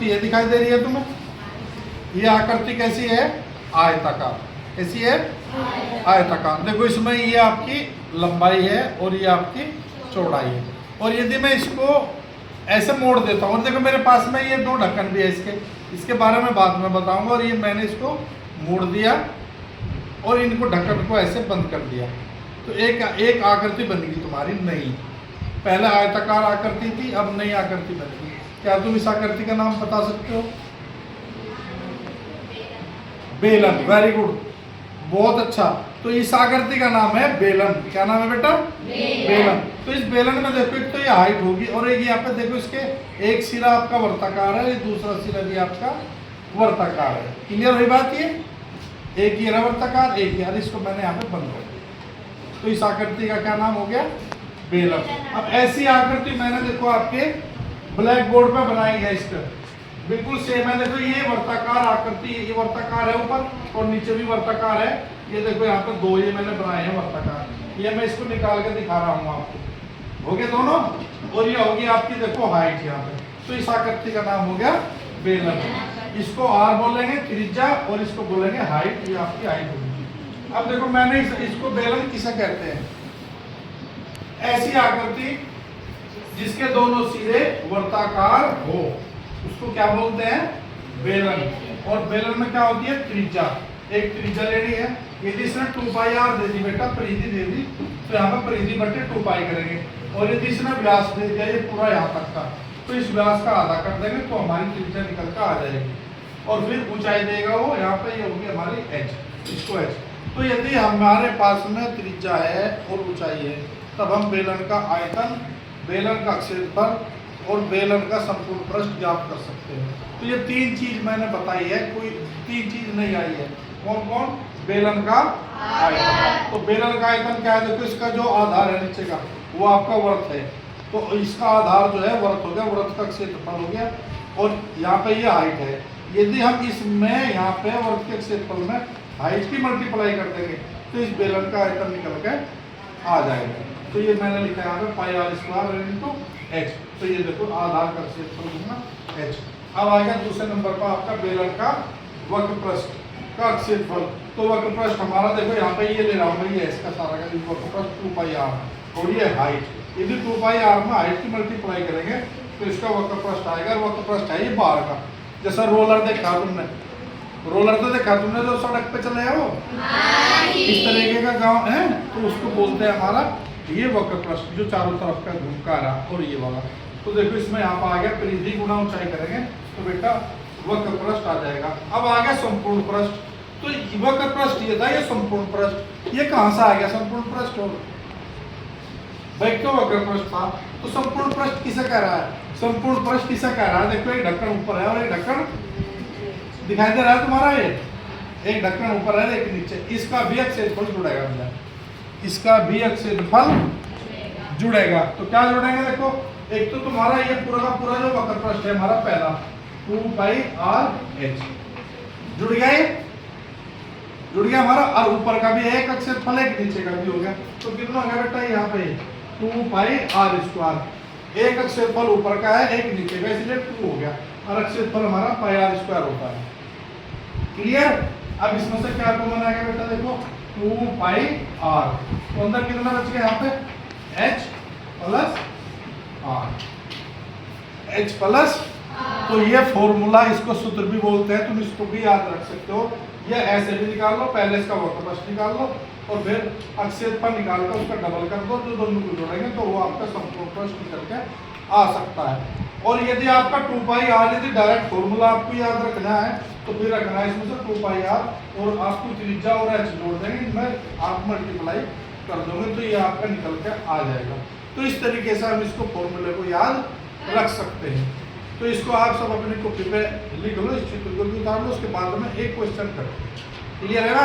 ये दिखाई दे रही है तुम्हें, ये आकृति कैसी है? आयताकार। कैसी है? आयताकार। देखो इसमें ये आपकी लंबाई है और ये आपकी चौड़ाई है। और यदि मैं इसको ऐसे मोड़ देता हूँ, देखो मेरे पास में ये दो ढक्कन भी है, इसके बारे में बाद में बताऊंगा। और ये मैंने इसको मोड़ दिया और इनको ढक्कन को ऐसे बंद कर दिया, तो एक आकृति बन गई तुम्हारी नई। पहले आयताकार आकृति थी, अब नई आकृति बन गई। क्या तुम इस आकृति का नाम बता सकते हो? बेलन। वेरी गुड, बहुत अच्छा। तो इस आकृति का नाम है बेलन। क्या नाम है बेटा? बेलन। तो इस बेलन में देखो, एक तो ये हाइट होगी और एक यहाँ पे देखो, इसके एक सिरा आपका वर्ताकार है, दूसरा सिरा भी आपका वर्ताकार है। क्लियर हुई बात? ये एक ये वर्ताकार, एक यार, इसको मैंने यहाँ पे बंद कर दिया। तो इस आकृति का क्या नाम हो गया? बेलन। अब ऐसी आकृति मैंने देखो आपके ब्लैक बोर्ड पे बनाई है, इसका बिल्कुल सेम है। देखो ये वर्ताकार आकृति, ये वर्ताकार है ऊपर और नीचे भी वर्ताकार है। ये देखो यहाँ पे दो ये मैंने बनाए हैं वर्ताकार। ये मैं इसको निकाल के दिखा रहा हूँ आपको। हो गए दोनों? और ये होगी आपकी देखो हाइट यहाँ पे। तो इस आकृति का नाम हो गया बेलन। इसको आर बोलेंगे त्रिज्या और इसको बोलेंगे हाइट। ये आपकी हाइट होगी। अब देखो मैंने इसको बेलन किसे कहते हैं? ऐसी आकृति जिसके दोनों सिरे वर्ताकार हो, उसको क्या बोलते हैं? बेलन। और बेलन में क्या होती है? त्रिज्या। एक त्रिज्या लेनी है। यदि इसने 2 पाई आर दे दी बेटा, परिधि दे दी, तो यहाँ पर परिधि बटे 2 पाई करेंगे। और यदि इसने व्यास दे दिया ये पूरा यहाँ तक का, तो इस व्यास का आधा कर देंगे तो हमारी त्रिज्या निकल कर आ जाएगी। और फिर ऊंचाई देगा वो, यहाँ पे ये होगी हमारी h, इसको h। तो यदि हमारे पास में त्रिज्या है और ऊंचाई है, तब हम बेलन का आयतन, बेलन का क्षेत्रफल और बेलन का संपूर्ण पृष्ठ ज्ञात कर सकते हैं। तो ये तीन चीज मैंने बताई है, कोई तीन चीज नहीं आई है। कौन कौन? बेलन का आयतन। तो बेलन का आयतन क्या है? देखो इसका जो आधार है नीचे का, वो आपका वर्त है। तो इसका आधार जो है वर्त हो गया, वर्त का क्षेत्रफल हो गया। और यहाँ पे ये हाइट है। यदि हम इसमें यहाँ पे वर्त के क्षेत्रफल में हाइट की मल्टीप्लाई कर देंगे, तो इस बेलन का आयतन निकल के आ जाएगा। तो ये मैंने लिखा है यहाँ पे पाई आर स्क्वायर इनटू h। तो ये देखो आधार का क्षेत्रफल गुना h। अब आ गया दूसरे नंबर पर आपका बेलन का वक्र पृष्ठ का क्षेत्रफल। तो वक्र पृष्ठ हमारा देखो यहाँ पे ये ले रहा हूँ, ये इसका सारा का वक्र पृष्ठ 2 पाई आर और ये हाइट। यदि 2 पाई आर में हाइट की मल्टीप्लाई करेंगे तो इसका वक्र पृष्ठ आएगा। वक्र पृष्ठ है ये बाहर का। जैसा रोलर देखा तुमने, रोलर तो देखा तुमने जो सड़क पे चले वो इस तरीके का गाँव है, तो उसको बोलते हैं हमारा ये वक्र पृष्ठ जो चारों तरफ का घूमका रहा। और ये वाला तो देखो इसमें यहाँ पर आ गया परिधि गुणा ऊंचाई करेंगे तो बेटा वक्र पृष्ठ आ जाएगा। अब आ गया संपूर्ण पृष्ठ। तो वक्र पृष्ठ ये था, ये संपूर्ण पृष्ठ ये कहाँ से आ गया? संपूर्ण पृष्ठ हो भाई, क्यों वक्र पृष्ठ था? तो संपूर्ण पृष्ठ किसे कह रहा है? संपूर्ण पृष्ठ किसे कह रहा है? देखो एक ढक्कन ऊपर है और एक ढक्कन दिखाई दे रहा है तुम्हारा। ये एक ढक्कन ऊपर है एक नीचे, इसका भी क्षेत्रफल जुड़ेगा भैया, इसका भी क्षेत्रफल जुड़ेगा। तो क्या जुड़ेगा? देखो एक तो तुम्हारा ये पूरा का पूरा जो वक्र पृष्ठ है हमारा पहला 2 पाई आर h जुड़ गया, जुड़ गया हमारा। और ऊपर का भी एक क्षेत्रफल एक नीचे का भी हो गया। तो कितना हो गया बेटा? यहाँ पे 2 पाई आर स्क्वायर। एक क्षेत्रफल ऊपर का है एक नीचे का, इसलिए 2 हो गया। और क्षेत्रफल हमारा पाई आर स्क्वायर होता है। क्लियर? अब इसमें से क्या कॉमन आ गया बेटा? देखो 2 पाई आर, तो अंदर कितना बच गया यहाँ पे? h plus R, h plus. तो ये फॉर्मूला, इसको सूत्र भी बोलते हैं, तुम इसको भी याद रख सकते हो। ये ऐसे भी निकाल लो, पहले इसका वक्र पृष्ठ निकाल लो और फिर क्षेत्रफल निकाल कर उसका डबल कर दो, जो दोनों को जोड़ेंगे तो वो आपका संपूर्ण पृष्ठ निकल के आ सकता है। और यदि आपका 2 पाई आर, यदि डायरेक्ट फॉर्मूला आपको याद रखना है तो फिर रखना है इसमें से 2 पाई आर और आपको त्रिज्या और h जोड़ देंगे, इनमें आप मल्टीप्लाई कर दोगे तो ये आपका निकल के आ जाएगा। तो इस तरीके से हम इसको फॉर्मूले को याद रख सकते हैं। तो इसको आप सब अपनी कॉपी पे लिख लो, इस चित्र को भी उतार लो, उसके बाद में एक क्वेश्चन करो। क्लियर है ना?